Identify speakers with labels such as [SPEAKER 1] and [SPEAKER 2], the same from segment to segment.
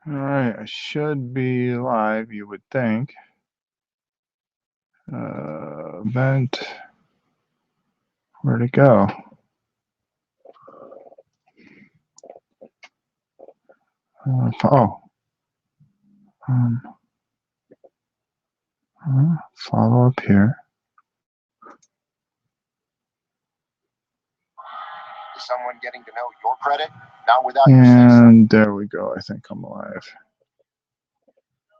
[SPEAKER 1] All right, I should be live, you would think. Event, where'd it go? Oh, um, follow up here.
[SPEAKER 2] Someone getting to know your credit, not without
[SPEAKER 1] your
[SPEAKER 2] say so.
[SPEAKER 1] And there we go. I think I'm live.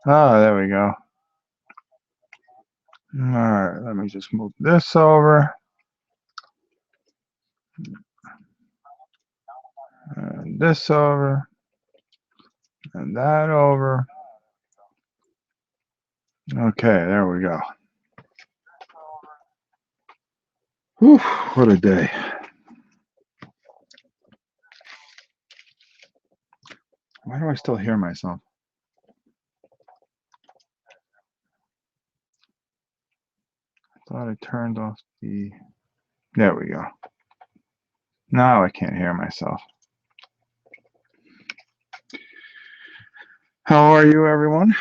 [SPEAKER 1] Oh, there we go. All right, let me just move this over. And this over. And that over. Okay, there we go. Whew, what a day. Why do I still hear myself? I thought I turned off the... There we go. Now I can't hear myself. How are you, everyone?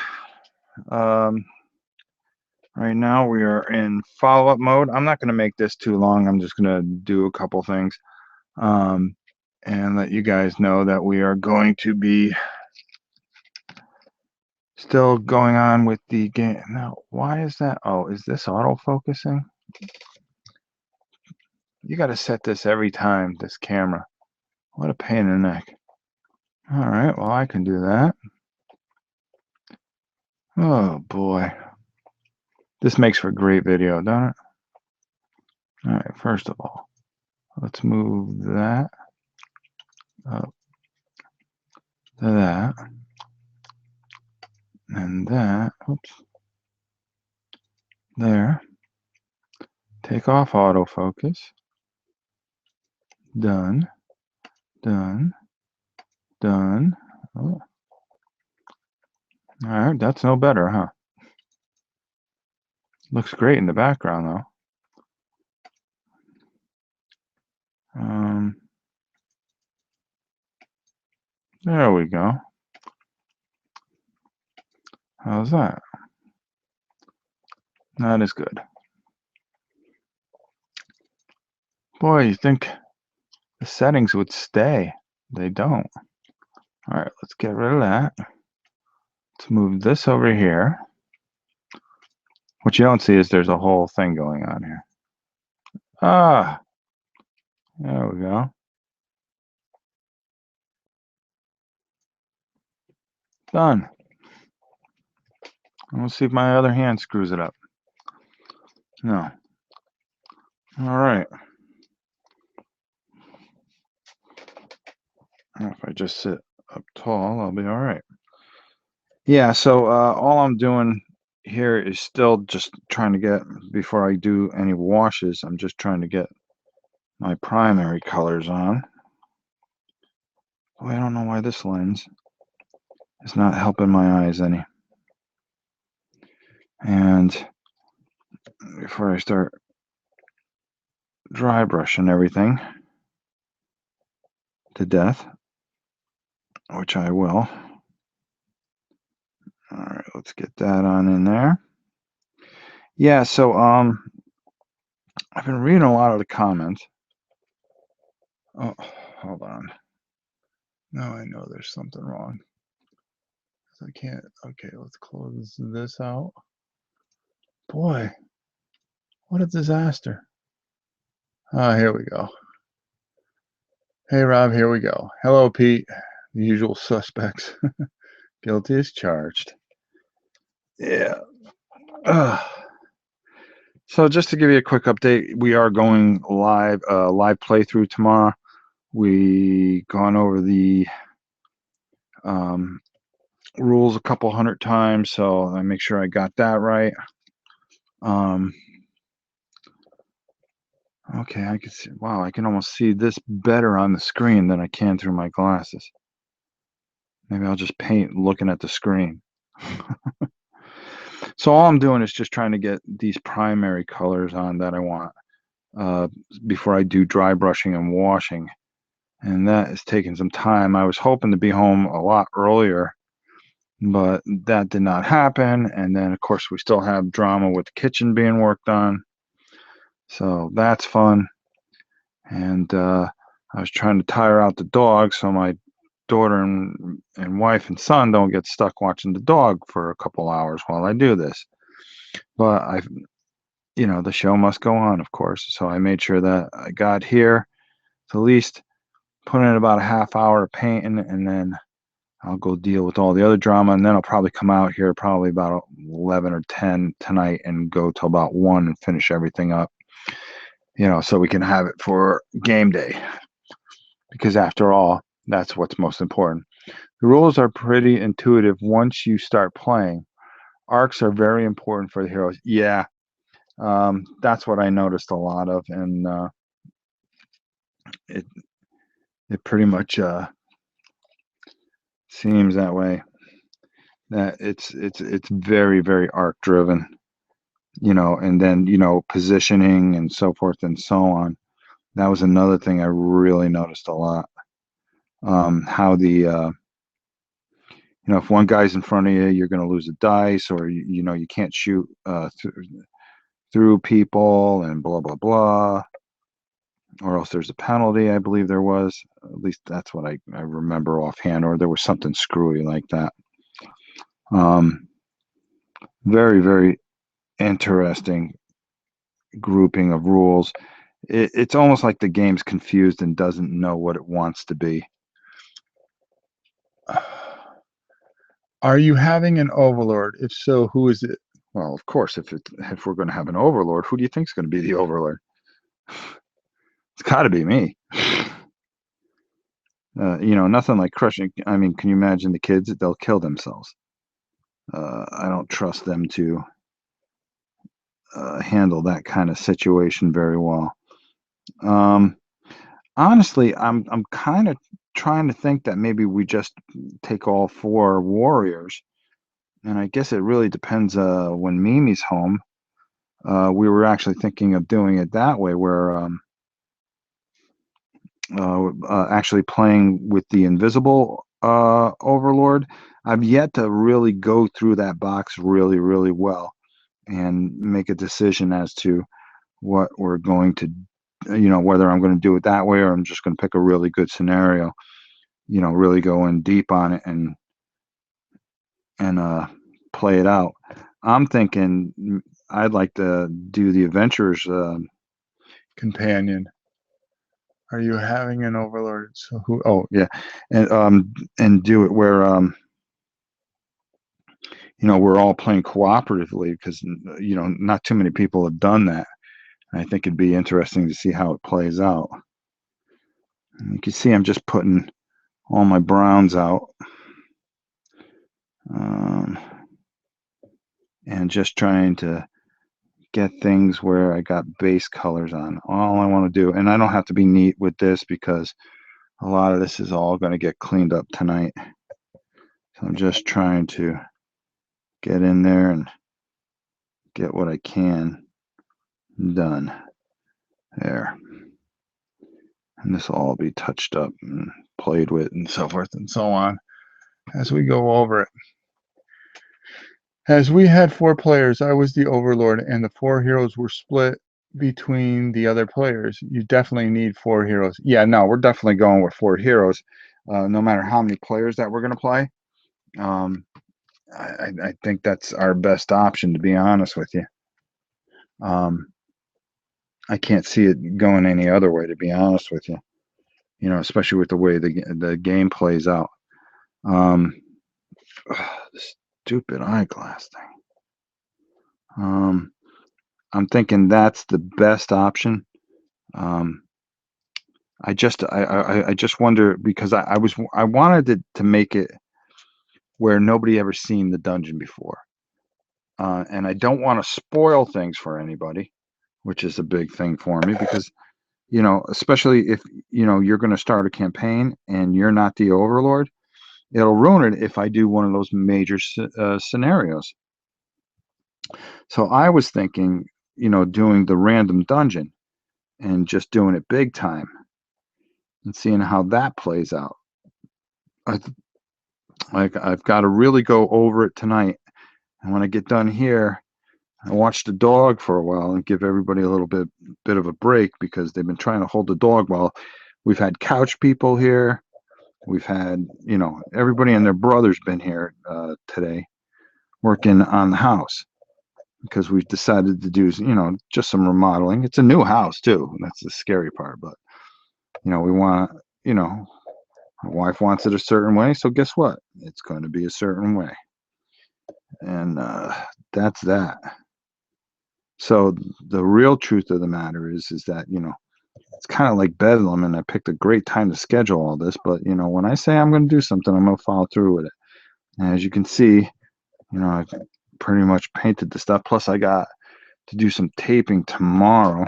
[SPEAKER 1] Right now we are in follow-up mode. I'm not going to make this too long. I'm just going to do a couple things and let you guys know that we are going to be still going on with the game. Now, why is that? Oh, is this auto-focusing? You got to set this every time, this camera. What a pain in the neck. All right, well, I can do that. Oh, boy. This makes for a great video, doesn't it? All right, first of all, let's move that up to that. And that, oops, there. Take off autofocus. Done, done, done. Oh. All right, that's no better, huh? Looks great in the background, though. There we go. How's that? That is good. Boy, you think the settings would stay. They don't. All right, let's get rid of that. Let's move this over here. What you don't see is there's a whole thing going on here. Ah, there we go. Done. Let's see if my other hand screws it up. No. All right. If I just sit up tall, I'll be all right. Yeah, so all I'm doing here is still just trying to get, before I do any washes, I'm just trying to get my primary colors on. Boy, I don't know why this lens is not helping my eyes any. And before I start dry brushing everything to death, which I will. All right, let's get that on in there. Yeah, so I've been reading a lot of the comments. Oh, hold on. Now I know there's something wrong. I can't. Okay, let's close this out. Boy, what a disaster. Ah, here we go. Hey, Rob, here we go. Hello, Pete. The usual suspects. Guilty as charged. Yeah. So just to give you a quick update, we are going live playthrough tomorrow. We gone over the rules a couple hundred times, so I make sure I got that right. Okay, I can see. Wow, I can almost see this better on the screen than I can through my glasses. Maybe I'll just paint looking at the screen. So all I'm doing is just trying to get these primary colors on that I want before I do dry brushing and washing. And that is taking some time. I was hoping to be home a lot earlier but that did not happen. And then, of course, we still have drama with the kitchen being worked on, so that's fun. And I was trying to tire out the dog so my daughter and wife and son don't get stuck watching the dog for a couple hours while I do this. But the show must go on, of course. So I made sure that I got here to at least put in about a half hour of painting, and then I'll go deal with all the other drama, and then I'll probably come out here probably about 11 or 10 tonight and go till about 1 and finish everything up, so we can have it for game day. Because after all, that's what's most important. The rules are pretty intuitive once you start playing. Arcs are very important for the heroes. Yeah, that's what I noticed a lot of, and it it pretty much seems that way. That it's very very arc driven, and then positioning and so forth and so on. That was another thing I really noticed a lot. How if one guy's in front of you, you're going to lose a dice, or you can't shoot through people, and blah blah blah, or else there's a penalty. I believe there was. At least that's what I remember offhand, or there was something screwy like that. Um, very very interesting grouping of rules. It's almost like the game's confused and doesn't know what it wants to be. Are you having an overlord? If so, who is it? Well, of course, if we're going to have an overlord, who do you think is going to be the overlord? It's got to be me. Nothing like crushing. I mean, can you imagine the kids? They'll kill themselves. I don't trust them to handle that kind of situation very well. Um, Honestly, I'm kind of trying to think that maybe we just take all four warriors, and I guess it really depends. When Mimi's home, we were actually thinking of doing it that way, where actually playing with the invisible overlord. I've yet to really go through that box really, really well and make a decision as to what we're going to, whether I'm going to do it that way or I'm just going to pick a really good scenario, really go in deep on it and play it out. I'm thinking I'd like to do the adventurers companion. Are you having an overlord? So who? Oh yeah, and do it where we're all playing cooperatively, because not too many people have done that. I think it'd be interesting to see how it plays out. You can see I'm just putting all my browns out, um, and just trying to get things where I got base colors on. All I want to do, and I don't have to be neat with this because a lot of this is all going to get cleaned up tonight. So I'm just trying to get in there and get what I can done there. And this will all be touched up and played with and so forth and so on as we go over it. As we had four players, I was the overlord, and the four heroes were split between the other players. You definitely need four heroes. Yeah, no, we're definitely going with four heroes, no matter how many players that we're going to play. Um, I think that's our best option, to be honest with you. I can't see it going any other way, to be honest with you. Especially with the way the game plays out. Um, this stupid eyeglass thing. I'm thinking that's the best option. Um, I just wonder, because I wanted to make it where nobody ever seen the dungeon before, and I don't want to spoil things for anybody, which is a big thing for me, because especially if you're going to start a campaign and you're not the overlord, it'll ruin it if I do one of those major scenarios. So I was thinking, doing the random dungeon and just doing it big time and seeing how that plays out. I, Like I've got to really go over it tonight. And when I get done here, I watch the dog for a while and give everybody a little bit of a break because they've been trying to hold the dog while we've had couch people here. We've had, everybody and their brother's been here today working on the house because we've decided to do, just some remodeling. It's a new house too. And that's the scary part. But, we want, you know, my wife wants it a certain way. So guess what? It's going to be a certain way. And that's that. So the real truth of the matter is that, it's kind of like bedlam, and I picked a great time to schedule all this. But when I say I'm going to do something, I'm going to follow through with it. And as you can see, I've pretty much painted the stuff. Plus, I got to do some taping tomorrow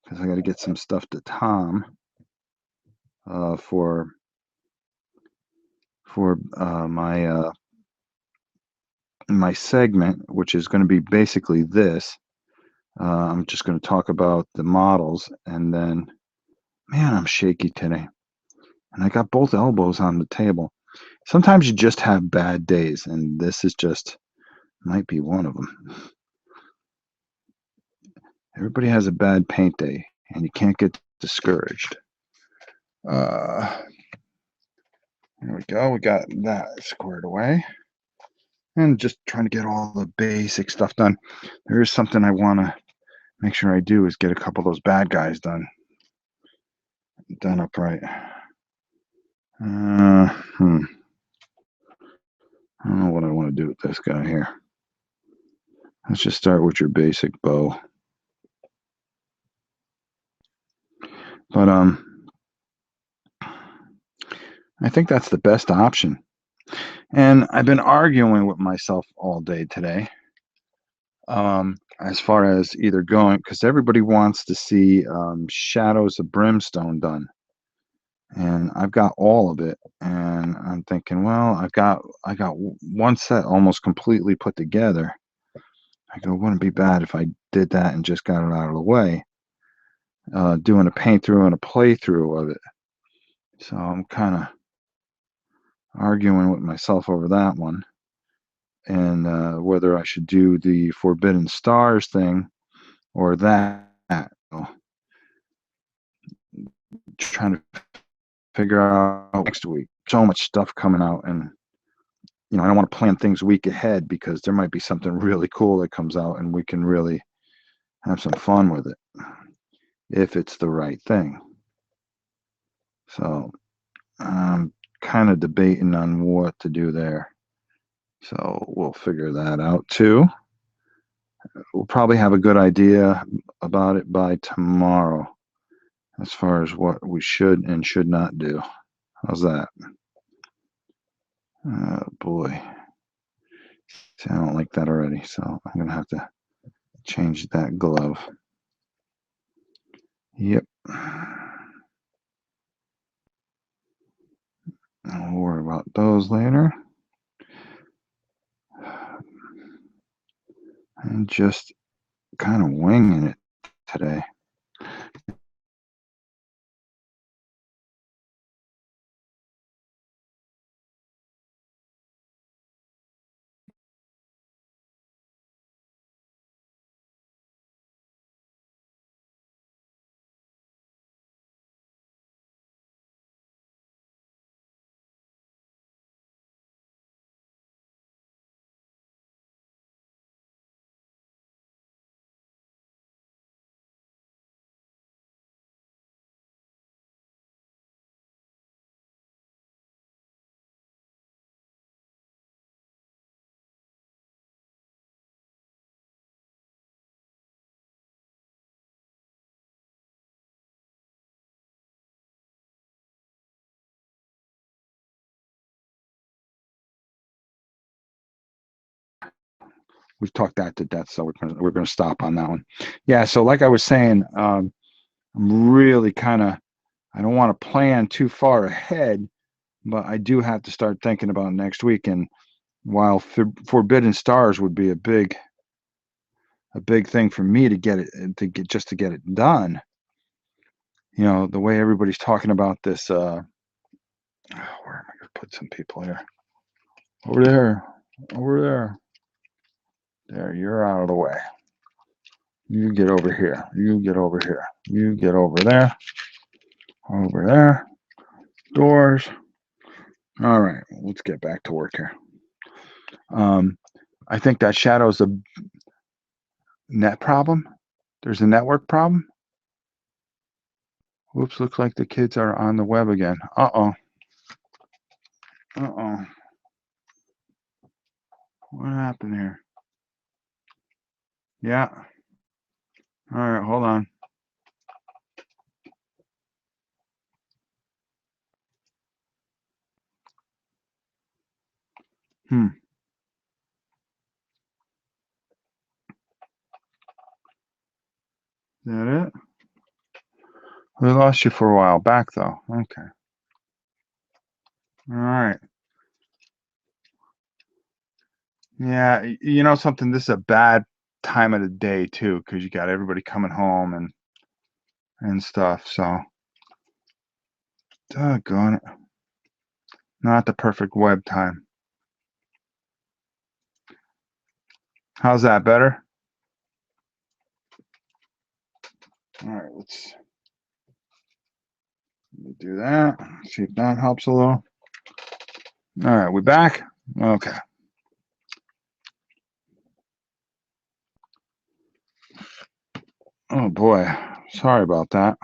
[SPEAKER 1] because I got to get some stuff to Tom for my segment, which is going to be basically this. I'm just going to talk about the models, and then, man, I'm shaky today, and I got both elbows on the table. Sometimes you just have bad days, and this is just might be one of them. Everybody has a bad paint day, and you can't get discouraged. Uh, there we go. We got that squared away. And just trying to get all the basic stuff done. There is something I want to make sure I do is get a couple of those bad guys done upright. I don't know what I want to do with this guy here. Let's just start with your basic bow. But I think that's the best option. And I've been arguing with myself all day today. As far as either going, because everybody wants to see Shadows of Brimstone done, and I've got all of it, and I'm thinking, well, I got one set almost completely put together. I go, it wouldn't be bad if I did that and just got it out of the way, doing a paint through and a playthrough of it. So I'm kind of arguing with myself over that one, and whether I should do the Forbidden Stars thing or that. So, trying to figure out next week. So much stuff coming out, and I don't want to plan things a week ahead because there might be something really cool that comes out, and we can really have some fun with it if it's the right thing. So I'm kind of debating on what to do there. So we'll figure that out too. We'll probably have a good idea about it by tomorrow as far as what we should and should not do. How's that? Oh boy. See, I don't like that already, so I'm going to have to change that glove. Yep. I'll worry about those later. And just kind of winging it today. We've talked that to death, so we're going to stop on that one. Yeah, so like I was saying, I'm really kind of, I don't want to plan too far ahead, but I do have to start thinking about next week. And while Forbidden Stars would be a big thing for me to get it to get it done, the way everybody's talking about this. Where am I going to put some people here? Over there. Over there. There, you're out of the way. You get over here. You get over here. You get over there. Over there. Doors. All right, let's get back to work here. I think that shadow's a net problem. There's a network problem. Whoops, looks like the kids are on the web again. Uh-oh. Uh-oh. What happened here? Yeah. All right, hold on. Hmm. Is that it? We lost you for a while back, though. Okay. All right. Yeah, you know something? This is a bad time of the day too, because you got everybody coming home and stuff. So, doggone it, not the perfect web time. How's that better? All right, let's do that. See if that helps a little. All right, we back. Okay. Oh boy, sorry about that.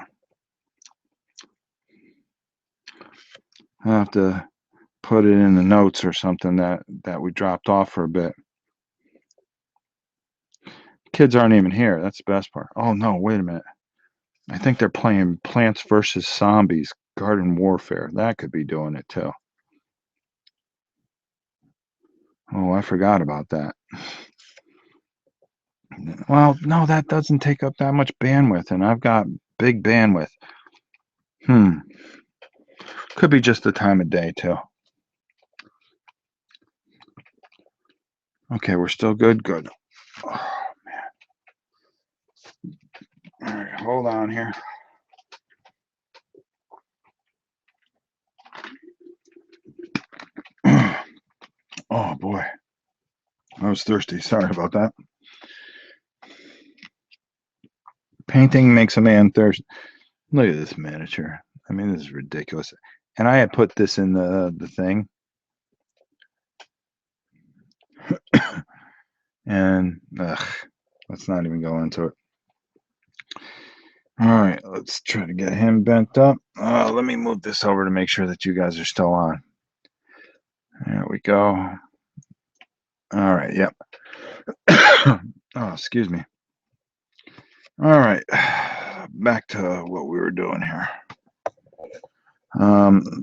[SPEAKER 1] I have to put it in the notes or something that we dropped off for a bit. Kids aren't even here. That's the best part. Oh no, wait a minute. I think they're playing Plants vs. Zombies Garden Warfare. That could be doing it too. Oh, I forgot about that. Well, no, that doesn't take up that much bandwidth, and I've got big bandwidth. Could be just the time of day too. Okay, we're still good. Good. Oh, all right, hold on here. Oh boy, I was thirsty. Sorry about that. Painting makes a man thirsty. Look at this miniature. I mean, this is ridiculous. And I had put this in the thing, and let's not even go into it. All right, let's try to get him bent up. Let me move this over to make sure that you guys are still on. There we go. All right, yep. Oh, excuse me. All right, back to what we were doing here.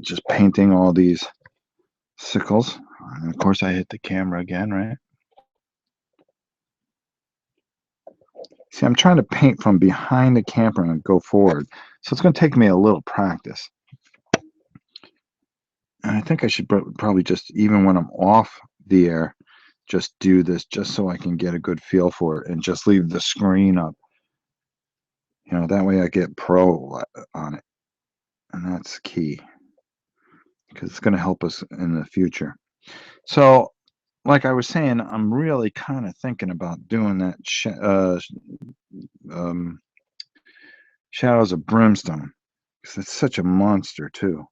[SPEAKER 1] Just painting all these sickles. And of course, I hit the camera again, right? See, I'm trying to paint from behind the camera and go forward. So it's going to take me a little practice. And I think I should probably just, even when I'm off the air, just do this just so I can get a good feel for it and just leave the screen up. You know, that way I get pro on it. And that's key because it's going to help us in the future. So, like I was saying, I'm really kind of thinking about doing that um, Shadows of Brimstone because it's such a monster, too.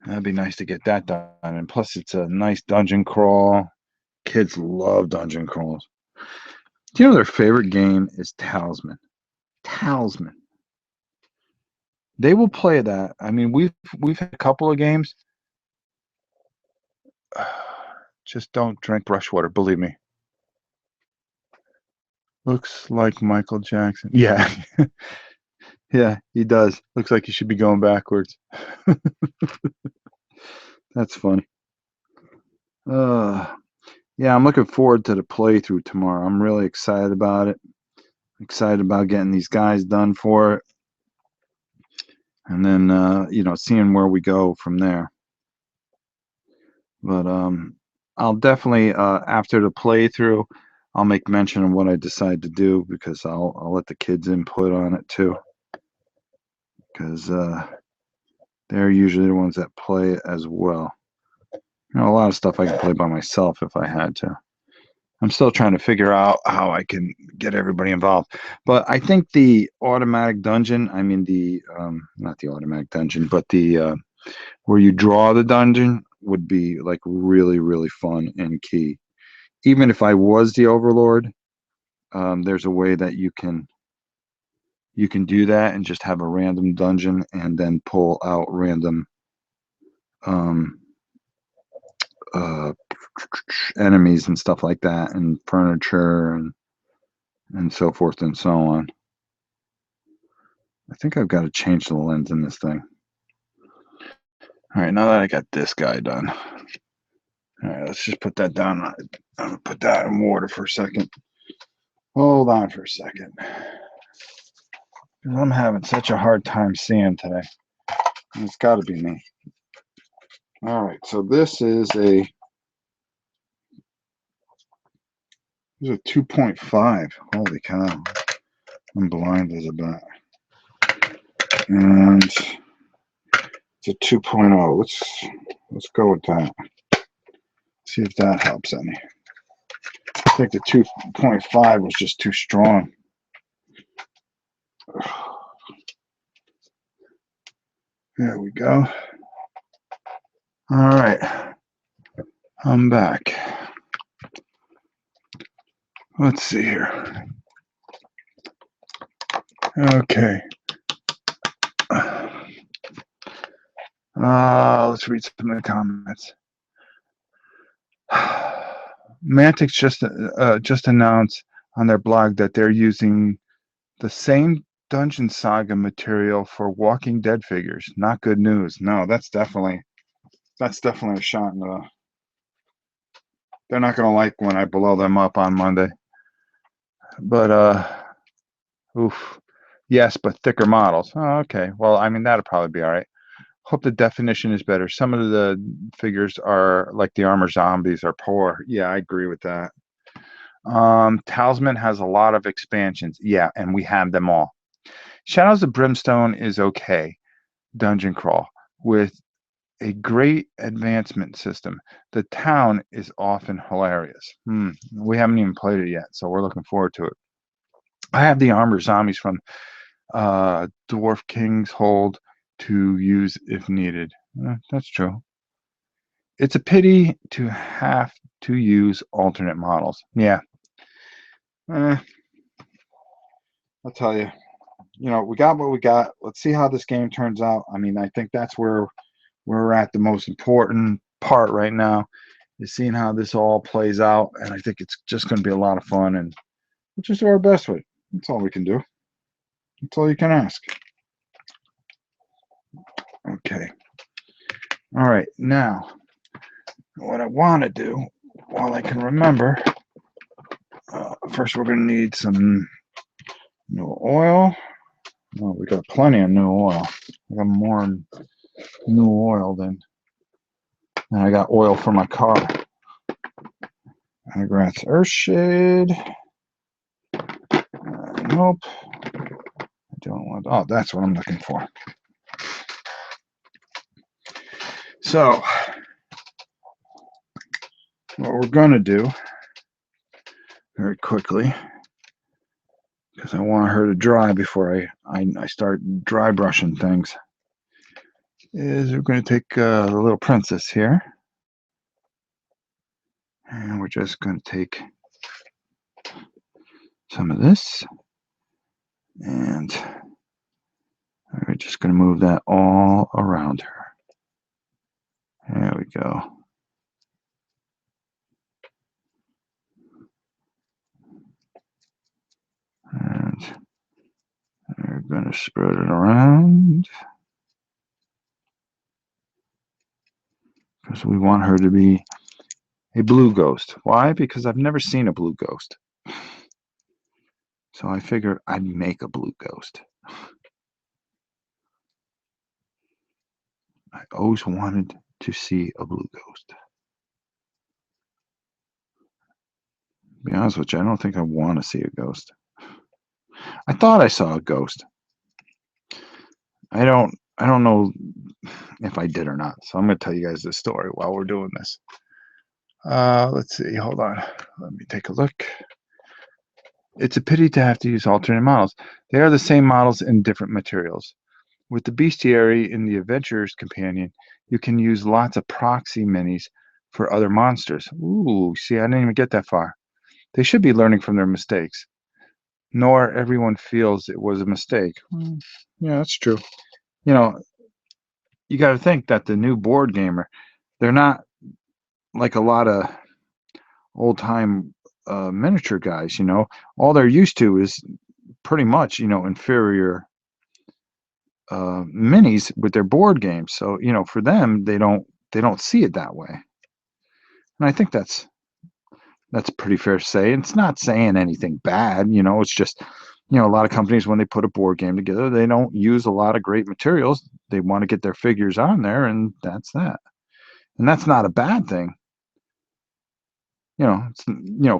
[SPEAKER 1] That'd be nice to get that done. And plus, it's a nice dungeon crawl. Kids love dungeon crawls. Do you know their favorite game is Talisman? Talisman. They will play that. I mean, we've had a couple of games. Just don't drink brush water, believe me. Looks like Michael Jackson. Yeah. Yeah, he does. Looks like he should be going backwards. That's funny. Yeah, I'm looking forward to the playthrough tomorrow. I'm really excited about it. Excited about getting these guys done for it. And then seeing where we go from there. But I'll definitely after the playthrough, I'll make mention of what I decide to do because I'll let the kids input on it too. Because they're usually the ones that play it as well. You know, a lot of stuff I can play by myself if I had to. I'm still trying to figure out how I can get everybody involved. But I think the automatic dungeon, I mean the not the automatic dungeon, but the where you draw the dungeon would be like really, really fun and key. Even if I was the overlord, there's a way that you can do that and just have a random dungeon and then pull out random um, uh, enemies and stuff like that, and furniture and so forth and so on. I think I've got to change the lens in this thing. All right, now that I got this guy done, all right, let's just put that down. I'm gonna put that in water for a second. Hold on for a second. I'm having such a hard time seeing today. It's got to be me. All right, so this is a 2.5. Holy cow! I'm blind as a bat. And it's a 2.0. Let's go with that. See if that helps any. I think the 2.5 was just too strong. There we go. All right, I'm back. Let's see here. Okay. Let's read some of the comments. Mantic's just announced on their blog that they're using the same Dungeon Saga material for Walking Dead figures. Not good news. No, that's definitely a shot in the. They're not gonna like when I blow them up on Monday. But oof. Yes, but thicker models. Oh, okay. Well, I mean that'll probably be all right. Hope the definition is better. Some of the figures are like the armor zombies are poor. Yeah, I agree with that. Talisman has a lot of expansions. Yeah, and we have them all. Shadows of Brimstone is okay. Dungeon crawl with a great advancement system. The town is often hilarious. We haven't even played it yet, so we're looking forward to it. I have the armor zombies from Dwarf King's Hold to use if needed. That's true. It's a pity to have to use alternate models. Yeah. I'll tell you. You know, we got what we got. Let's see how this game turns out. I mean, I think that's where we're at. The most important part right now is seeing how this all plays out. And I think it's just going to be a lot of fun. And we'll just do our best with it. That's all we can do. That's all you can ask. Okay. All right. Now, what I want to do, while I can remember, first we're going to need some new oil. Well, we got plenty of new oil. I got more new oil than I got oil for my car. Grass Earthshade. Nope. I don't want. Oh, that's what I'm looking for. So, what we're gonna do very quickly, because I want her to dry before I start dry brushing things, is we're going to take the little princess here, and we're just going to take some of this, and we're just going to move that all around her. There we go. And we're going to spread it around because we want her to be a blue ghost. Why? Because I've never seen a blue ghost. So I figured I'd make a blue ghost. I always wanted to see a blue ghost. To be honest with you, I don't think I want to see a ghost. I thought I saw a ghost. I don't I don't know if I did or not. So I'm going to tell you guys this story while we're doing this. Let's see. Hold on. Let me take a look. It's a pity to have to use alternate models. They are the same models in different materials. With the bestiary in the Adventurer's Companion, you can use lots of proxy minis for other monsters. Ooh, see, I didn't even get that far. They should be learning from their mistakes. Nor everyone feels it was a mistake. Yeah, that's true. You know, you got to think that the new board gamer, they're not like a lot of old time miniature guys. All they're used to is pretty much inferior minis with their board games. So for them, they don't see it that way, and I think that's pretty fair to say. And it's not saying anything bad. It's just a lot of companies, when they put a board game together, they don't use a lot of great materials. They want to get their figures on there, and that's that. And that's not a bad thing.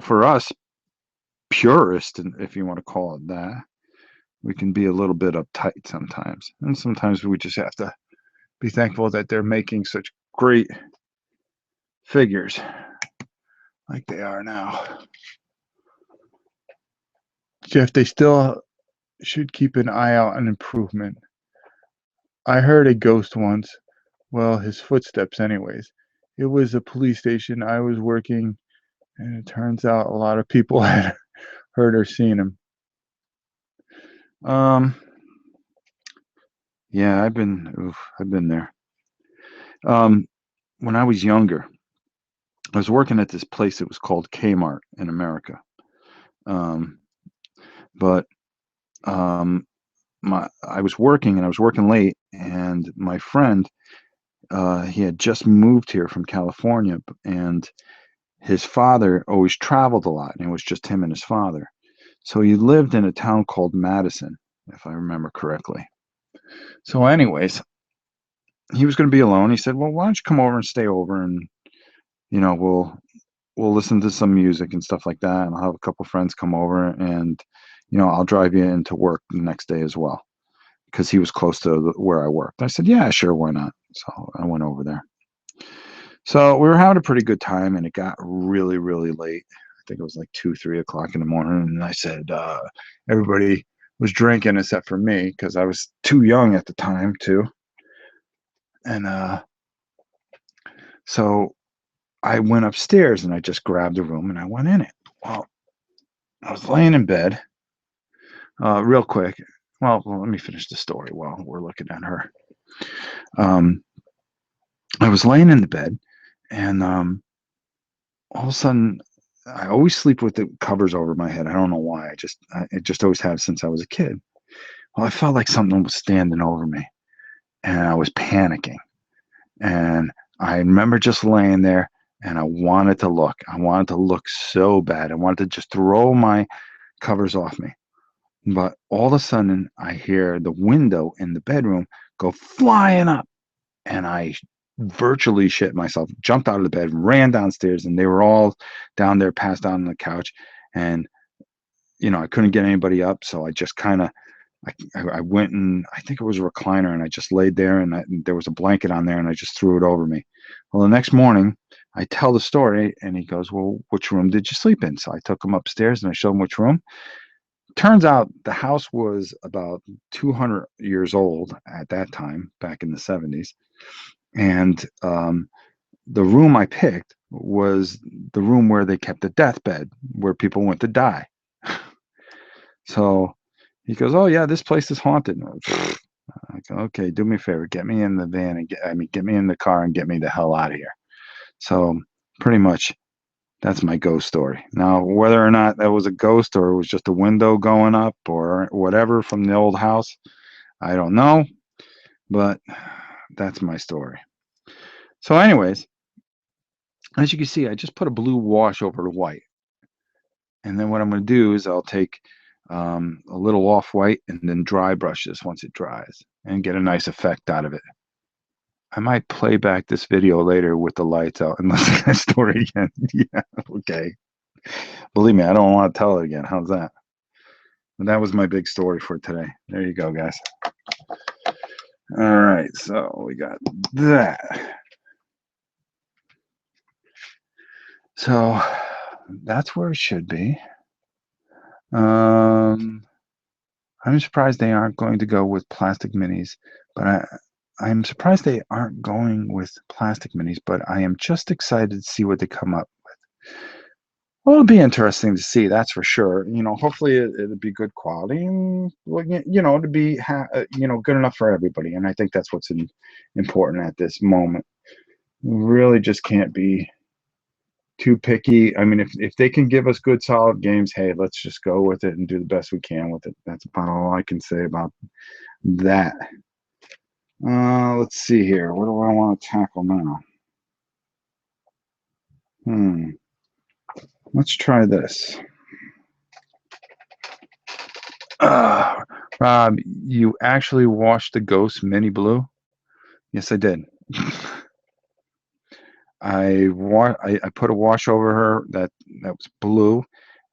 [SPEAKER 1] For us purists, if you want to call it that, we can be a little bit uptight sometimes, and sometimes we just have to be thankful that they're making such great figures like they are now. Jeff, they still should keep an eye out on improvement. I heard a ghost once. Well, his footsteps, anyways. It was a police station. I was working, and it turns out a lot of people had heard or seen him. Um, yeah, I've been there. Um, when I was younger, I was working at this place that was called Kmart in America. Um, but I was working and I was working late, and my friend, he had just moved here from California, and his father always traveled a lot, and it was just him and his father. So he lived in a town called Madison, if I remember correctly. So, anyways, he was going to be alone. He said, "Well, why don't you come over and stay over, and we'll listen to some music and stuff like that, and I'll have a couple friends come over, and I'll drive you into work the next day as well." Because he was close to where I worked. I said, "Yeah, sure, why not?" So I went over there. So we were having a pretty good time, and it got really, really late. I think it was like 2, 3 o'clock in the morning. And I said, everybody was drinking except for me because I was too young at the time, too. And so I went upstairs and I just grabbed a room and I went in it. Well, I was laying in bed real quick. Well, let me finish the story while we're looking at her. Um, I was laying in the bed, and all of a sudden, I always sleep with the covers over my head. I don't know why. It just always have since I was a kid. Well, I felt like something was standing over me, and I was panicking. And I remember just laying there, and I wanted to look. I wanted to look so bad. I wanted to just throw my covers off me. But all of a sudden, I hear the window in the bedroom go flying up, and I virtually shit myself. Jumped out of the bed, ran downstairs, and they were all down there, passed out on the couch. And I couldn't get anybody up, so I just kind of I went, and I think it was a recliner, and I just laid there, and there was a blanket on there, and I just threw it over me. Well, the next morning, I tell the story, and he goes, "Well, which room did you sleep in?" So I took him upstairs, and I showed him which room. Turns out the house was about 200 years old at that time, back in the 70s. And the room I picked was the room where they kept the deathbed, where people went to die. So he goes, "Oh yeah, this place is haunted." I go, "Okay, do me a favor, get me in the van and get me in the car and get me the hell out of here." So pretty much that's my ghost story. Now, whether or not that was a ghost or it was just a window going up or whatever from the old house, I don't know, but that's my story. So, anyways, as you can see, I just put a blue wash over the white. And then what I'm going to do is I'll take a little off white and then dry brush this once it dries and get a nice effect out of it. I might play back this video later with the lights out and listen to that story again. Yeah, okay. Believe me, I don't want to tell it again. How's that? But that was my big story for today. There you go, guys. All right, so we got that. So that's where it should be. I'm surprised they aren't going to go with plastic minis, but I'm surprised they aren't going with plastic minis, but I am just excited to see what they come up with. Well, it'll be interesting to see, that's for sure. Hopefully it'll be good quality and, well, to be, good enough for everybody. And I think that's what's important at this moment. We really just can't be too picky. I mean, if they can give us good, solid games, hey, let's just go with it and do the best we can with it. That's about all I can say about that. Let's see here. What do I want to tackle now? Let's try this. Rob, you actually washed the Ghost Mini Blue? Yes, I did. I put a wash over her that was blue,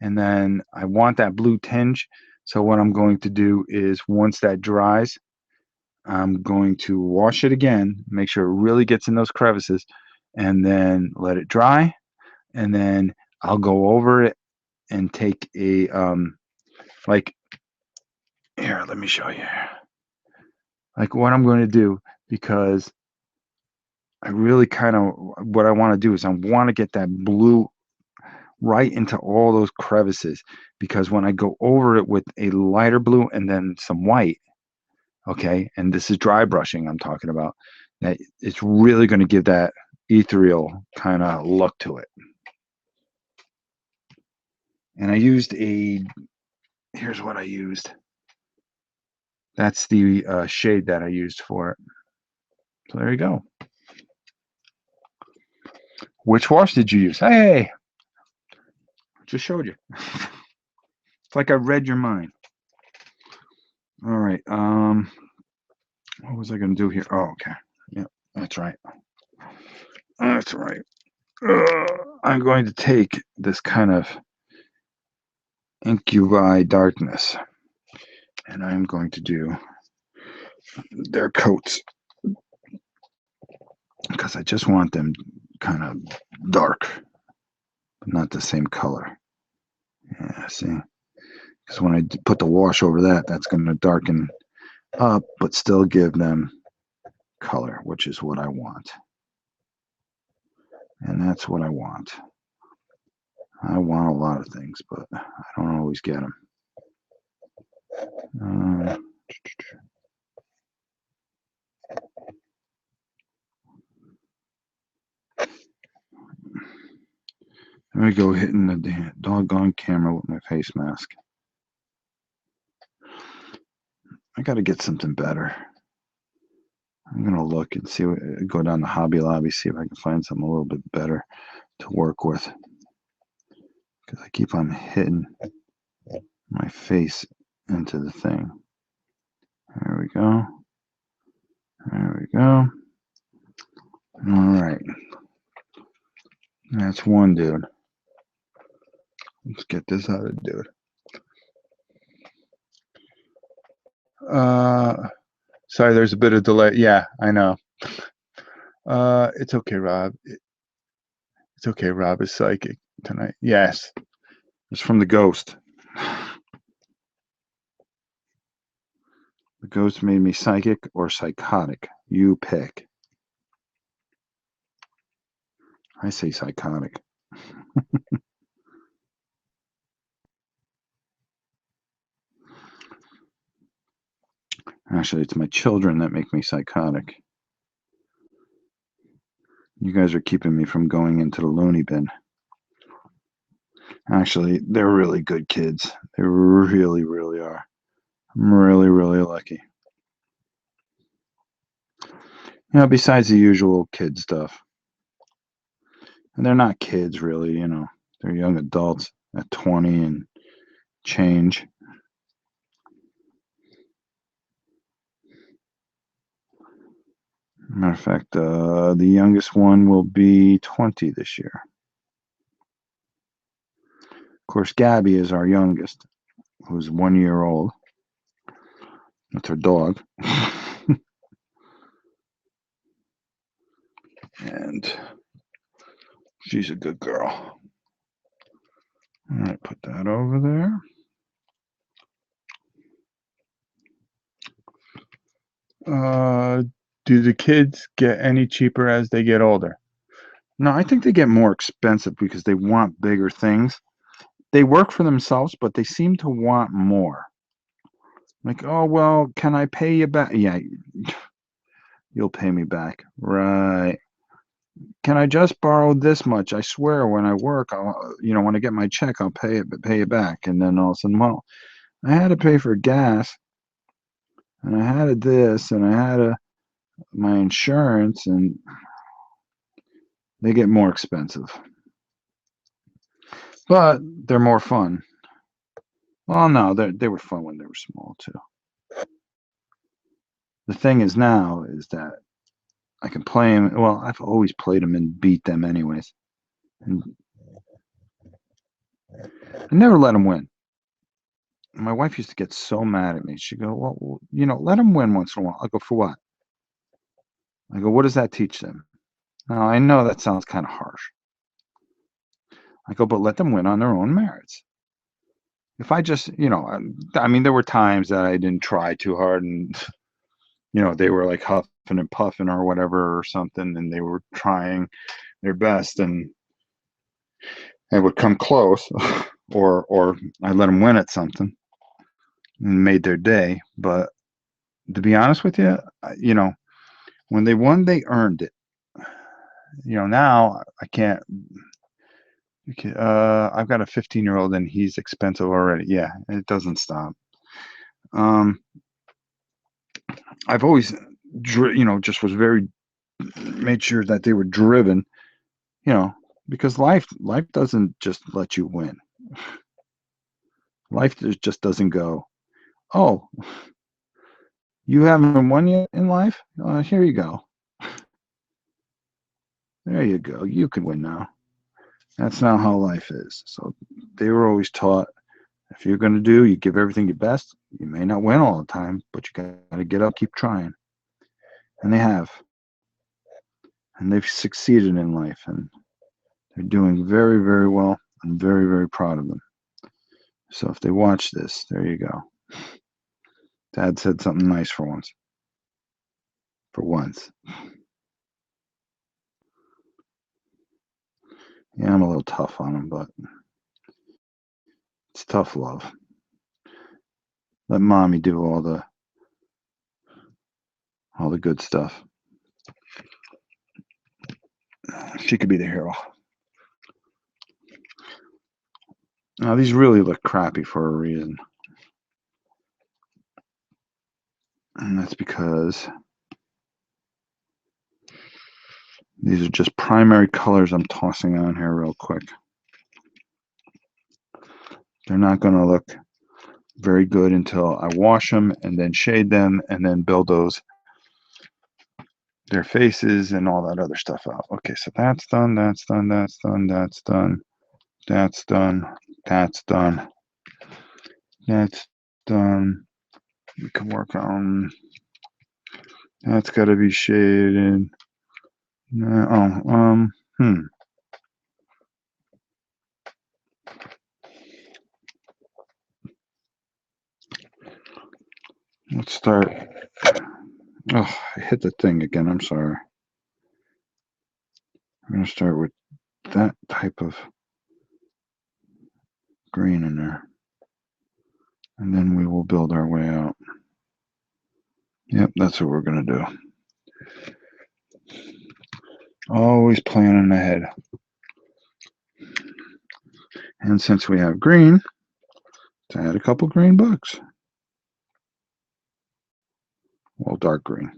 [SPEAKER 1] and then I want that blue tinge. So what I'm going to do is once that dries, I'm going to wash it again, make sure it really gets in those crevices, and then let it dry. And then I'll go over it and take a like here. Let me show you. Like what I'm going to do, because I really kind of what I want to do is I want to get that blue right into all those crevices, because when I go over it with a lighter blue and then some white, okay, and this is dry brushing I'm talking about, that it's really going to give that ethereal kind of look to it. And I used here's what I used. That's the shade that I used for it. So there you go. Which wash did you use? Hey, just showed you. It's like I read your mind. All right. What was I going to do here? Oh, okay. Yeah, that's right. That's right. I'm going to take this kind of incubi darkness, and I'm going to do their coats, because I just want them kind of dark, but not the same color. Yeah, see? Because when I put the wash over that, that's going to darken up, but still give them color, which is what I want. And that's what I want. I want a lot of things, but I don't always get them. There we go, hitting the doggone camera with my face mask. I got to get something better. I'm going to look and see, go down to Hobby Lobby, see if I can find something a little bit better to work with. Because I keep on hitting my face into the thing. There we go. There we go. All right. That's one dude. Let's get this other dude. Sorry, there's a bit of delay. Yeah, I know. It's okay, Rob. It's okay, Rob is psychic tonight. Yes. It's from the ghost. The ghost made me psychic or psychotic. You pick. I say psychotic. Actually, it's my children that make me psychotic. You guys are keeping me from going into the loony bin. Actually, they're really good kids. They really, really are. I'm really, really lucky. Besides the usual kid stuff. And they're not kids, really, They're young adults at 20 and change. Matter of fact, the youngest one will be 20 this year. Of course, Gabby is our youngest, who's 1 year old. That's her dog. And she's a good girl. All right, put that over there. Do the kids get any cheaper as they get older? No, I think they get more expensive because they want bigger things. They work for themselves, but they seem to want more. Like, oh, well, can I pay you back? Yeah, you'll pay me back. Right. Can I just borrow this much? I swear when I work, when I get my check, I'll pay it back. And then all of a sudden, well, I had to pay for gas and I had this and I had my insurance, and they get more expensive. But they're more fun. Well, no, they were fun when they were small too. The thing is now is that I can play them. Well, I've always played them and beat them anyways, and I never let them win. My wife used to get so mad at me. She'd go, "Well, let them win once in a while." I go, "For what?" I go, "What does that teach them?" Now I know that sounds kind of harsh. I go, "But let them win on their own merits." If I just, I mean, there were times that I didn't try too hard, and they were like huffing and puffing or whatever or something, and they were trying their best, and it would come close, or I let them win at something and made their day. But to be honest with you, when they won, they earned it. Now I can't. I've got a 15-year-old and he's expensive already. Yeah, it doesn't stop. Um, I've always, just was very made sure that they were driven. Because life doesn't just let you win. Life just doesn't go, oh, you haven't won yet in life? Here you go. There you go. You can win now. That's not how life is. So they were always taught, if you're going to you give everything your best. You may not win all the time, but you got to get up, keep trying. And they have. And they've succeeded in life. And they're doing very, very well. I'm very, very proud of them. So if they watch this, there you go. Dad said something nice for once. For once. Yeah, I'm a little tough on him, but it's tough love. Let mommy do all the good stuff. She could be the hero. Now these really look crappy for a reason. And that's because these are just primary colors I'm tossing on here real quick. They're not going to look very good until I wash them and then shade them and then build their faces and all that other stuff out. Okay, so that's done, that's done, that's done, that's done, that's done, that's done, that's done. We can work on that's got to be shaded. Let's start. Oh, I hit the thing again. I'm sorry. I'm going to start with that type of green in there. And then we will build our way out. Yep, that's what we're going to do. Always planning ahead. And since we have green, let's add a couple green bugs. Well, dark green.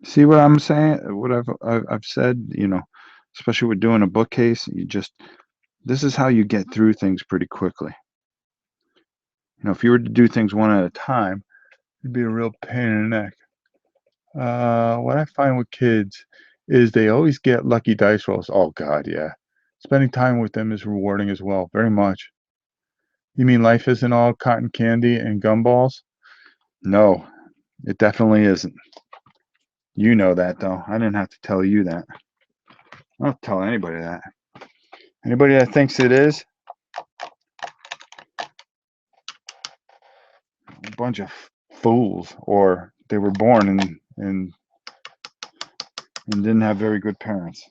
[SPEAKER 1] See what I'm saying? What I've said, especially with doing a bookcase, this is how you get through things pretty quickly. If you were to do things one at a time, it'd be a real pain in the neck. What I find with kids is they always get lucky dice rolls. Oh God, yeah. Spending time with them is rewarding as well, very much. You mean life isn't all cotton candy and gumballs? No, it definitely isn't. You know that though. I didn't have to tell you that. I don't tell anybody that. Anybody that thinks it is, a bunch of fools, or they were born and didn't have very good parents.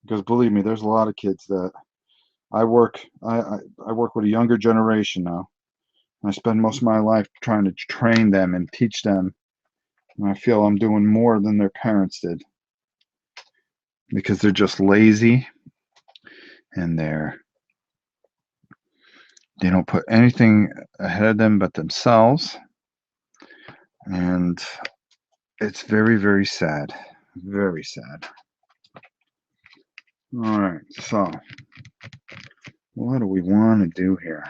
[SPEAKER 1] Because believe me, there's a lot of kids that I work. I work with a younger generation now. I spend most of my life trying to train them and teach them, and I feel I'm doing more than their parents did because they're just lazy and they don't put anything ahead of them but themselves, and it's very, very sad. Very sad. All right, so what do we want to do here?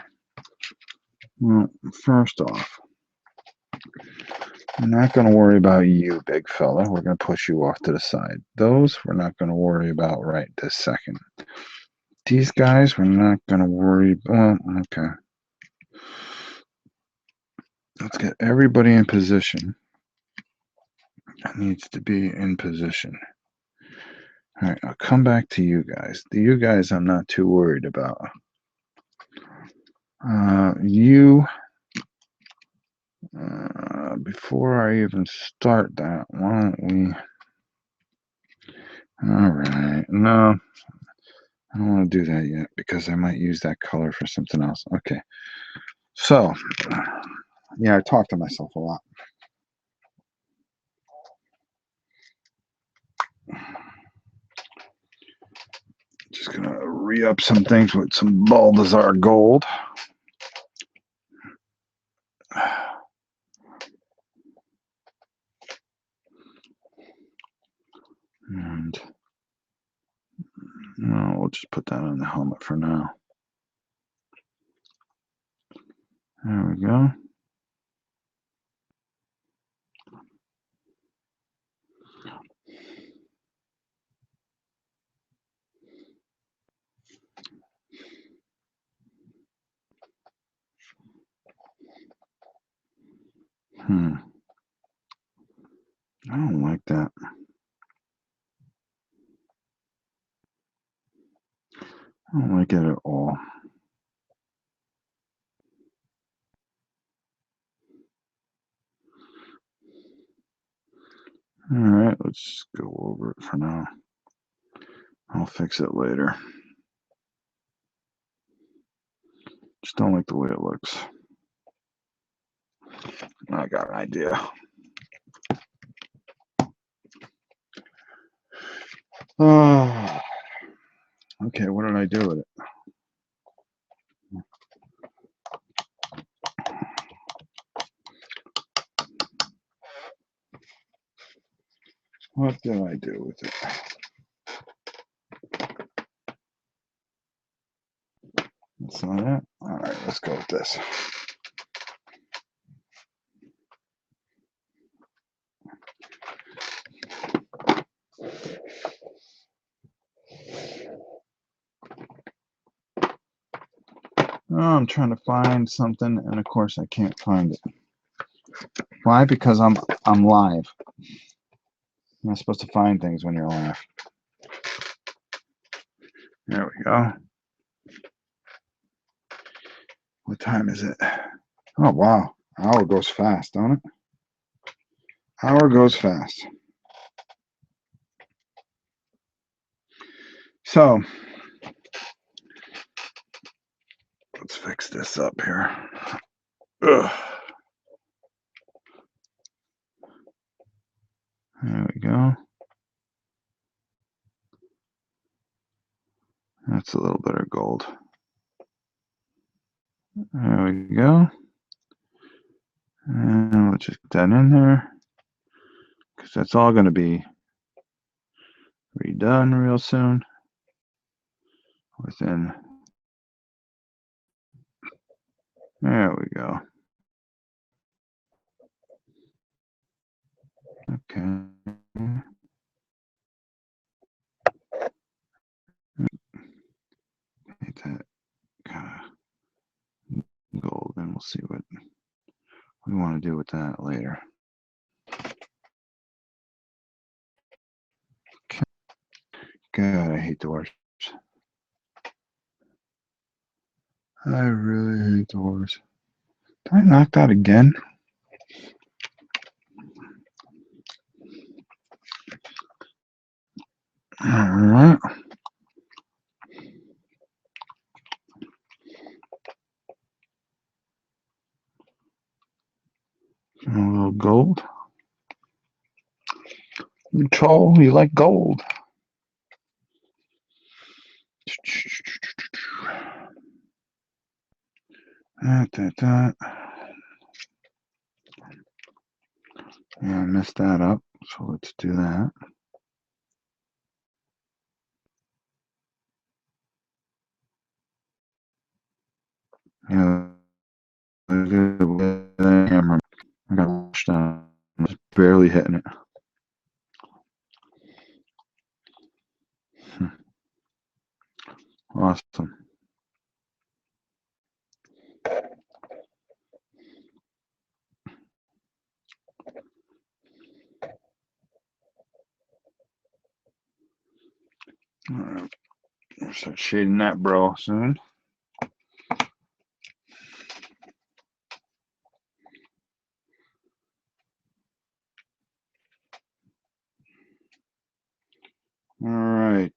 [SPEAKER 1] Well, first off, we're not going to worry about you, big fella. We're going to push you off to the side. Those we're not going to worry about right this second. These guys we're not going to worry. Well, okay. Let's get everybody in position. That needs to be in position. All right, I'll come back to you guys. You guys I'm not too worried about. You, before I even start that, why don't we... All right, no, I don't want to do that yet because I might use that color for something else. Okay, so, yeah, I talk to myself a lot. Just gonna re-up some things with some Balthazar gold. And no, we'll just put that on the helmet for now. There we go. I don't like that. I don't like it at all. All right, let's go over it for now. I'll fix it later. Just don't like the way it looks. I got an idea. Oh, okay, what did I do with it? What did I do with it? That's not it. All right, let's go with this. Oh, I'm trying to find something, and of course I can't find it. Why? Because I'm live. You're not supposed to find things when you're live. There we go. What time is it? Oh wow, hour goes fast, don't it? Hour goes fast. So let's fix this up here. Ugh. There we go. That's a little bit of gold. There we go. And let's just get that in there, because that's all going to be redone real soon. Within. There we go. Okay. Make that kind of gold, and we'll see what we want to do with that later. hate doors. I really hate doors. Did I knock that again? Alright. A little gold. You troll, you like gold. Yeah, I messed that up, so let's do that. Yeah, hammer. I got pushed down. Just barely hitting it. Awesome. All right. We'll start shading that bro soon. All right.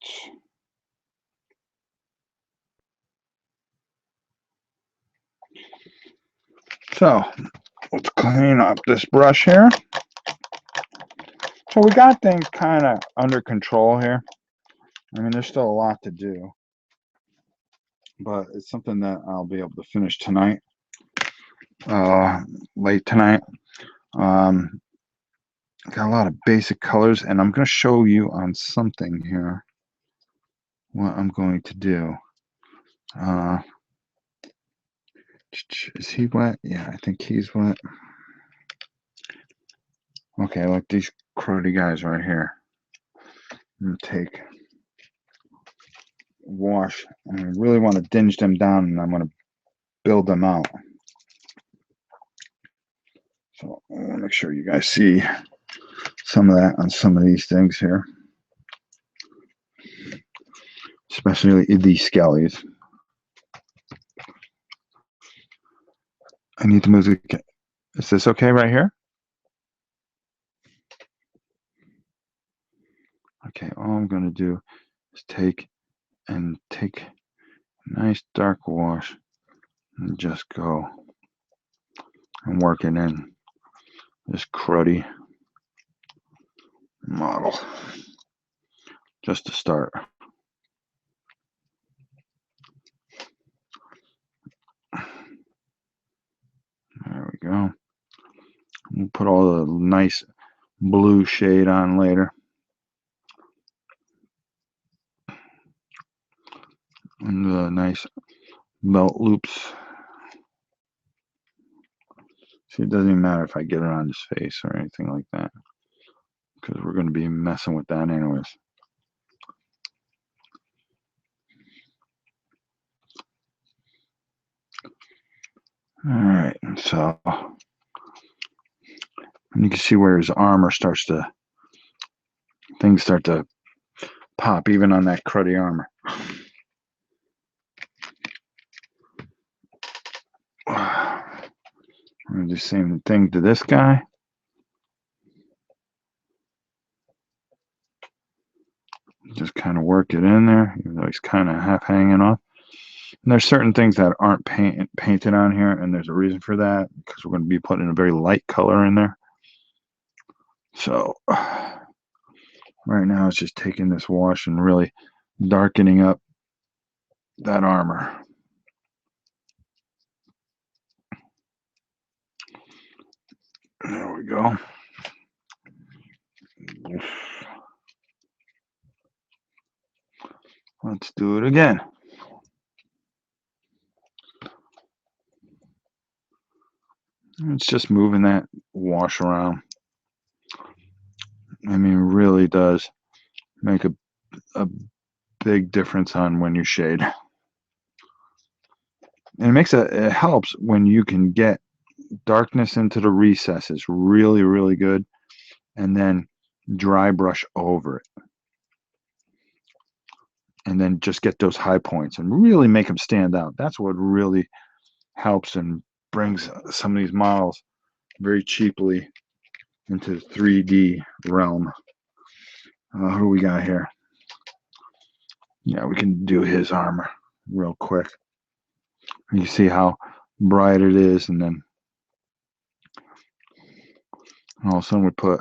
[SPEAKER 1] So let's clean up this brush here. So we got things kind of under control here. I mean, there's still a lot to do, but it's something that I'll be able to finish tonight, late tonight. Got a lot of basic colors, and I'm going to show you on something here what I'm going to do. Is he wet? Yeah, I think he's wet. Okay, like these cruddy guys right here. I'm going to take wash, and I really want to dinge them down, and I'm going to build them out. So I want to make sure you guys see some of that on some of these things here, especially these skellies. I need to move the. Is this okay right here? Okay, all I'm going to do is take a nice dark wash and just go and work it in this cruddy model just to start. There we go. We'll put all the nice blue shade on later. And the nice belt loops. See, it doesn't even matter if I get it on his face or anything like that, because we're going to be messing with that anyways. Alright, so and you can see where his armor starts to, things start to pop even on that cruddy armor. I'm going to do the same thing to this guy. Just kind of work it in there, even though he's kind of half hanging off. And there's certain things that aren't painted on here, and there's a reason for that, because we're going to be putting a very light color in there. So right now it's just taking this wash and really darkening up that armor. There we go. Let's do it again. It's just moving that wash around. I mean, really does make a big difference on when you shade. And it helps when you can get darkness into the recesses really, really good, and then dry brush over it. and then just get those high points and really make them stand out. That's what really helps and brings some of these models very cheaply into the 3D realm. Who do we got here? Yeah, we can do his armor real quick. You see how bright it is, and then all of a sudden we put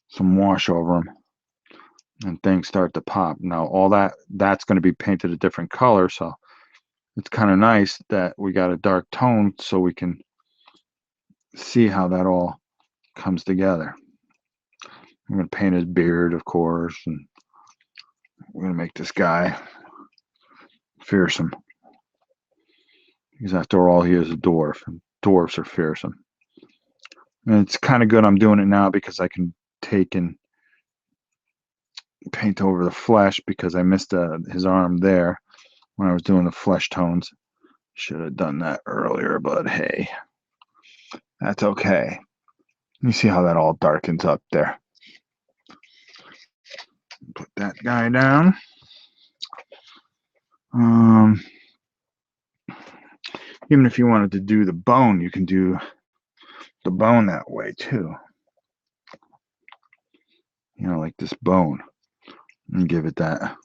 [SPEAKER 1] some wash over them, and things start to pop. Now all that's going to be painted a different color, so it's kind of nice that we got a dark tone so we can see how that all comes together. I'm going to paint his beard, of course, and we're going to make this guy fearsome. Because after all, he is a dwarf, and dwarves are fearsome. And it's kind of good I'm doing it now because I can take and paint over the flesh because I missed his arm there when I was doing the flesh tones. Should have done that earlier, but hey, that's okay. You see how that all darkens up there. Put that guy down. Even if you wanted to do the bone, you can do the bone that way too. You know, like this bone, and give it that.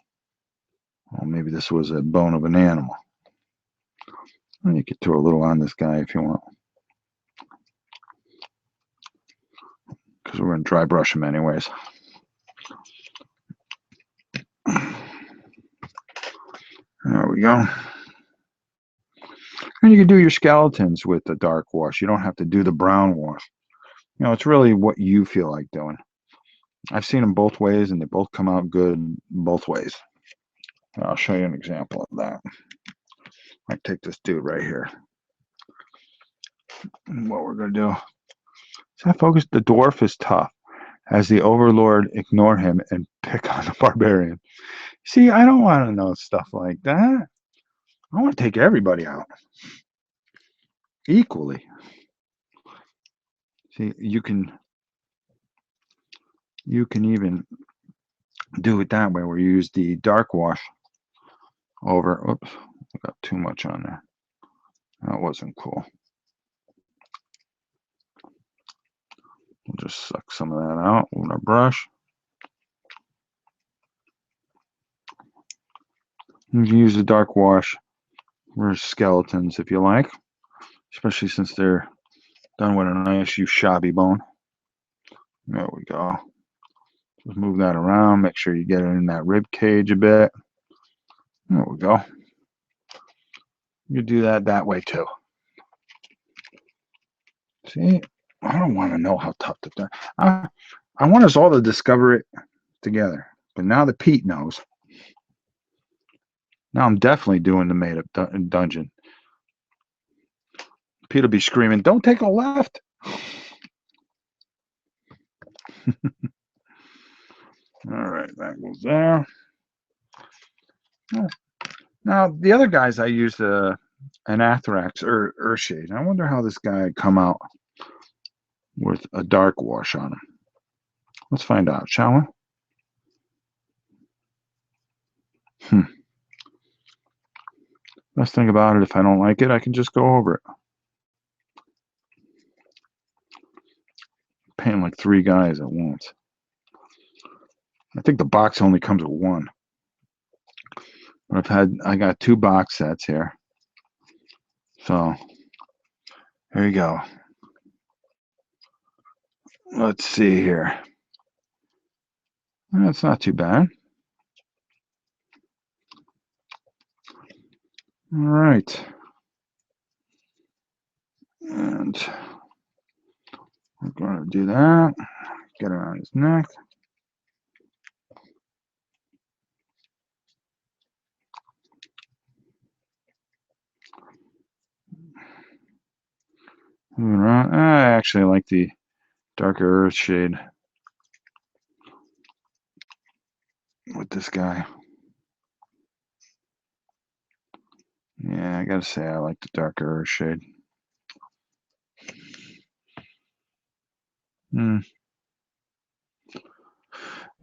[SPEAKER 1] Well, maybe this was a bone of an animal. You could throw a little on this guy if you want, because we're going to dry brush him anyways. There we go. And you can do your skeletons with the dark wash. You don't have to do the brown wash. You know, it's really what you feel like doing. I've seen them both ways, and they both come out good both ways. I'll show you an example of that. I take this dude right here. And what we're going to do is I focus. The dwarf is tough. As the overlord, ignore him and pick on the barbarian. See, I don't want to know stuff like that. I want to take everybody out equally. See, you can even do it that way where you use the dark wash over. Oops, I got too much on there. That wasn't cool. We'll just suck some of that out with our brush. You can use the dark wash for skeletons if you like, especially since they're done with a nice ushabi bone. There we go. Just move that around. Make sure you get it in that rib cage a bit. There we go. You do that way too. See, I don't want to know how tough the thing. I want us all to discover it together. But now that Pete knows, now I'm definitely doing the made-up dungeon. Pete will be screaming, "Don't take a left!" All right, that goes there. Now the other guys I used an Athrax or Earthshade. I wonder how this guy come out with a dark wash on him. Let's find out, shall we? Best thing about it, if I don't like it, I can just go over it. Painting like 3 guys at once. I think the box only comes with 1. But I got 2 box sets here. So here you go. Let's see here. That's not too bad. All right. And we're going to do that. Get around his neck. Moving around. I actually like the darker earth shade with this guy. Yeah, I gotta say I like the darker earth shade.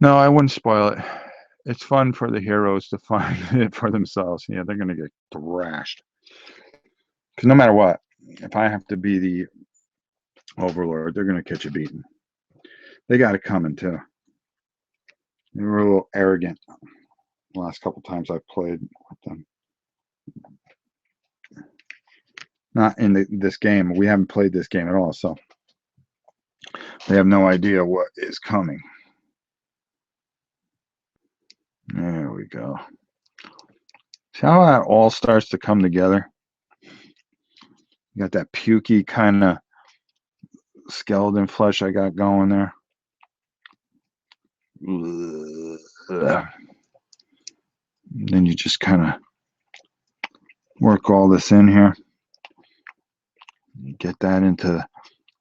[SPEAKER 1] No, I wouldn't spoil it. It's fun for the heroes to find it for themselves. Yeah, they're gonna get thrashed. Because no matter what, if I have to be the overlord, they're gonna catch a beating. They got it coming too. They were a little arrogant the last couple times I've played with them. Not in this game. We haven't played this game at all, so they have no idea what is coming. There we go. See how that all starts to come together? You got that pukey kind of skeleton flesh I got going there. Then you just kind of work all this in here. Get that into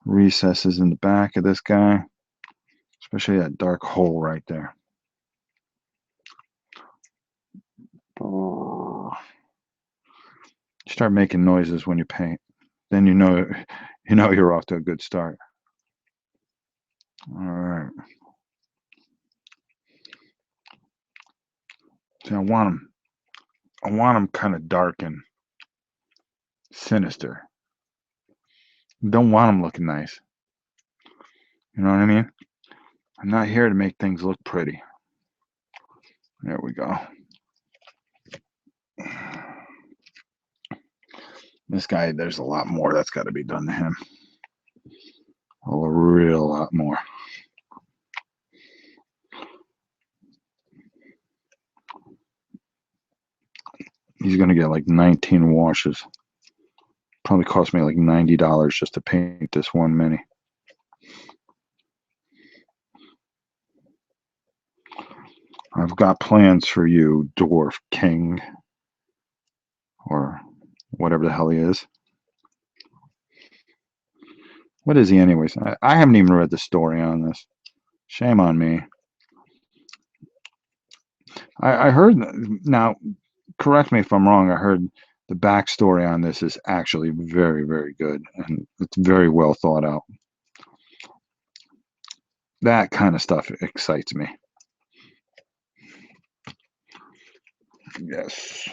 [SPEAKER 1] recesses in the back of this guy, especially that dark hole right there. Start making noises when you paint. Then you know you're off to a good start. All right. See, I want them kind of dark and sinister. Don't want them looking nice. You know what I mean? I'm not here to make things look pretty. There we go. This guy, there's a lot more that's got to be done to him. A real lot more. He's going to get like 19 washes. Probably cost me like $90 just to paint this one mini. I've got plans for you, Dwarf King. Or whatever the hell he is. What is he anyways? I haven't even read the story on this. Shame on me. I heard, now, correct me if I'm wrong, I heard the backstory on this is actually very, very good. And it's very well thought out. That kind of stuff excites me. Yes.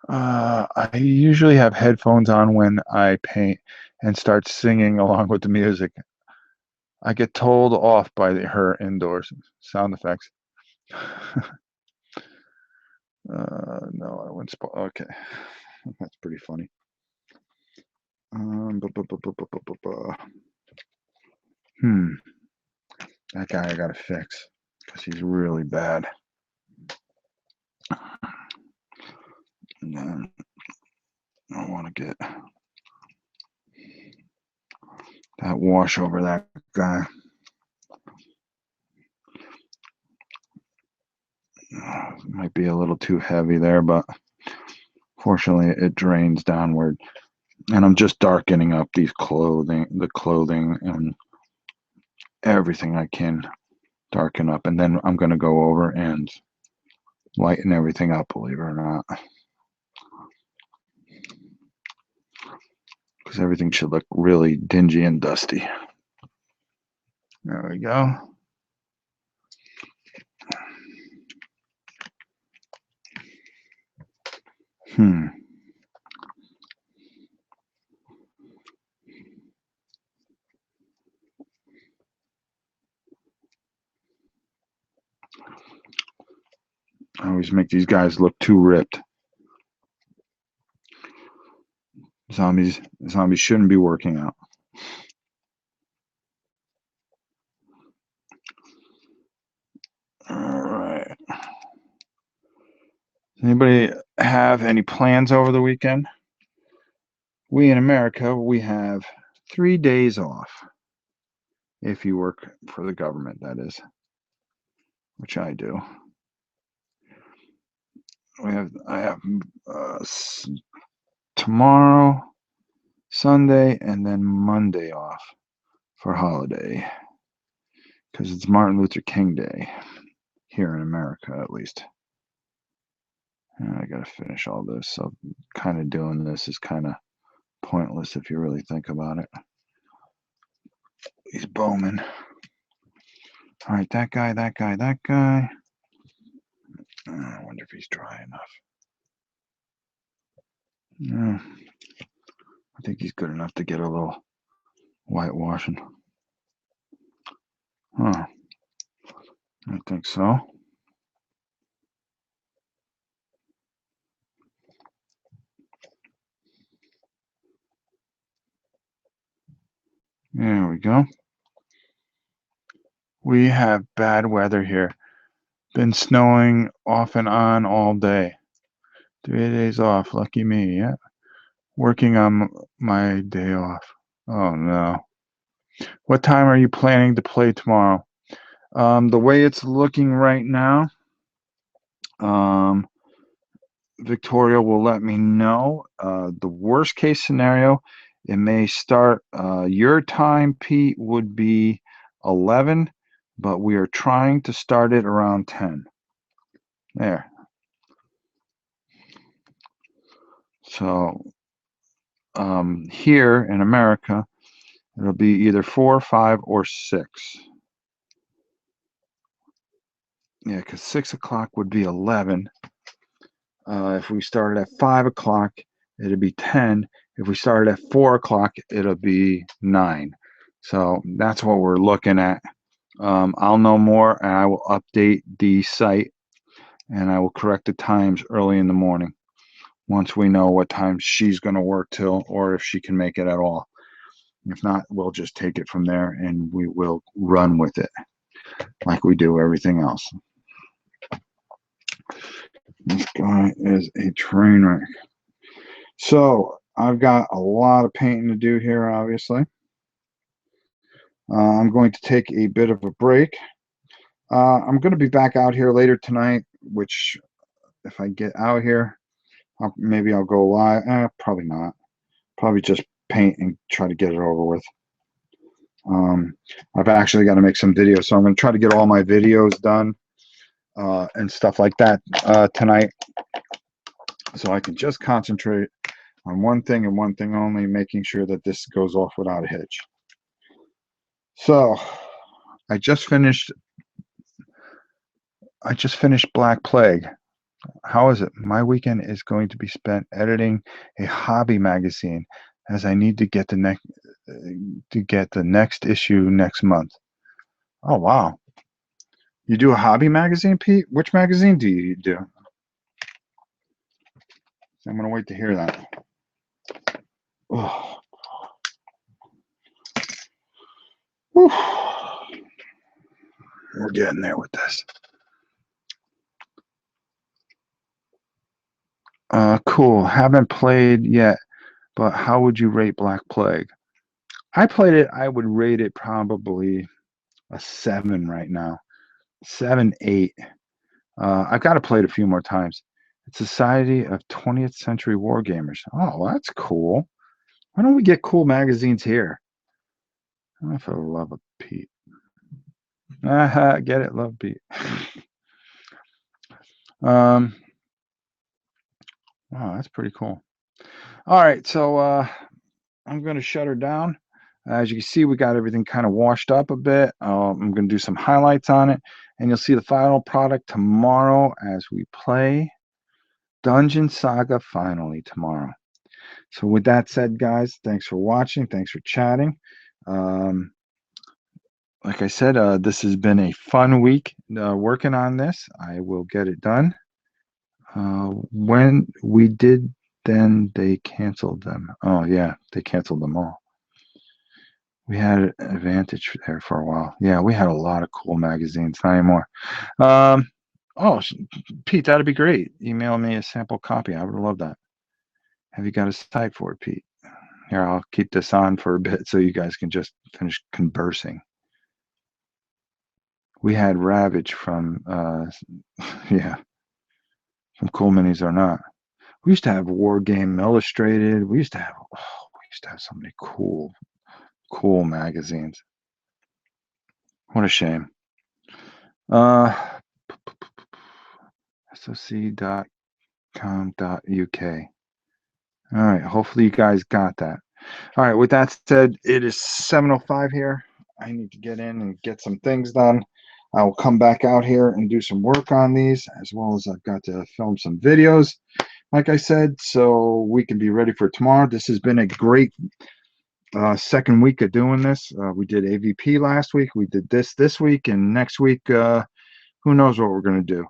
[SPEAKER 1] I usually have headphones on when I paint and start singing along with the music. I get told off by her indoors sound effects. No, I wouldn't spoil. Okay, that's pretty funny. That guy I gotta fix because he's really bad. And then I want to get that wash over that guy. Might be a little too heavy there, but fortunately it drains downward. And I'm just darkening up the clothing and everything I can darken up. And then I'm going to go over and lighten everything up, believe it or not. Because everything should look really dingy and dusty. There we go. I always make these guys look too ripped. Zombies shouldn't be working out. All right. Anybody have any plans over the weekend? We in America, we have 3 days off. If you work for the government, that is, which I do. I have tomorrow, Sunday, and then Monday off for holiday because it's Martin Luther King Day here in America, at least. And I gotta finish all this, so kind of doing this is kind of pointless if you really think about it. These bowmen. All right, that guy, that guy, that guy. I wonder if he's dry enough. No, I think he's good enough to get a little whitewashing. Huh, I think so. There we go. We have bad weather here. Been snowing off and on all day. 3 days off. Lucky me. Yeah. Working on my day off. Oh no. What time are you planning to play tomorrow? The way it's looking right now, um, Victoria will let me know. The worst case scenario, it may start. Your time, Pete, would be 11, but we are trying to start it around 10. There. So here in America, it'll be either 4, 5, or 6. Yeah, because 6 o'clock would be 11. If we started at 5 o'clock, it'd be 10. If we started at 4 o'clock, it'll be 9. So that's what we're looking at. I'll know more and I will update the site and I will correct the times early in the morning once we know what time she's going to work till or if she can make it at all. If not, we'll just take it from there and we will run with it like we do everything else. This guy is a train wreck. So I've got a lot of painting to do here, obviously. I'm going to take a bit of a break. I'm going to be back out here later tonight, which if I get out here, maybe I'll go live. Probably not. Probably just paint and try to get it over with. I've actually got to make some videos, so I'm going to try to get all my videos done and stuff like that tonight, so I can just concentrate on one thing and one thing only, making sure that this goes off without a hitch. So I just finished Black Plague. How is it? My weekend is going to be spent editing a hobby magazine as I need to get the next issue next month. Oh wow. You do a hobby magazine, Pete? Which magazine do you do? I'm gonna wait to hear that. Oh. Whew. We're getting there with this. Cool. Haven't played yet, but how would you rate Black Plague? I played it. I would rate it probably a 7 right now. 7, 8. I've got to play it a few more times. It's Society of 20th Century Wargamers. Oh, that's cool. Why don't we get cool magazines here? Oh, for the love of Pete. Get it, love Pete. Wow, that's pretty cool. All right, so I'm going to shut her down. As you can see, we got everything kind of washed up a bit. I'm going to do some highlights on it, and you'll see the final product tomorrow as we play Dungeon Saga finally tomorrow. So with that said, guys, thanks for watching. Thanks for chatting. Like I said, this has been a fun week working on this. I will get it done. When we did, then they canceled them. Oh, yeah, they canceled them all. We had an advantage there for a while. Yeah, we had a lot of cool magazines, not anymore. Oh, Pete, that'd be great. Email me a sample copy. I would love that. Have you got a site for it, Pete? Here, I'll keep this on for a bit so you guys can just finish conversing. We had Ravage from, yeah, from Cool Minis or Not. We used to have War Game Illustrated. We used to have so many cool magazines. What a shame. soc.com.uk. All right, hopefully you guys got that. All right, with that said, it is 7:05 here. I need to get in and get some things done. I'll come back out here and do some work on these, as well as I've got to film some videos, like I said, so we can be ready for tomorrow. This has been a great second week of doing this. We did AVP last week. We did this week, and next week, who knows what we're going to do.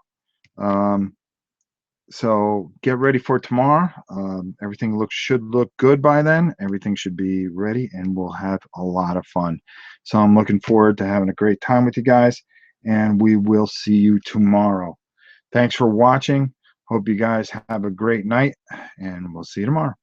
[SPEAKER 1] So get ready for tomorrow. Everything should look good by then. Everything should be ready, and we'll have a lot of fun. So I'm looking forward to having a great time with you guys, and we will see you tomorrow. Thanks for watching. Hope you guys have a great night, and we'll see you tomorrow.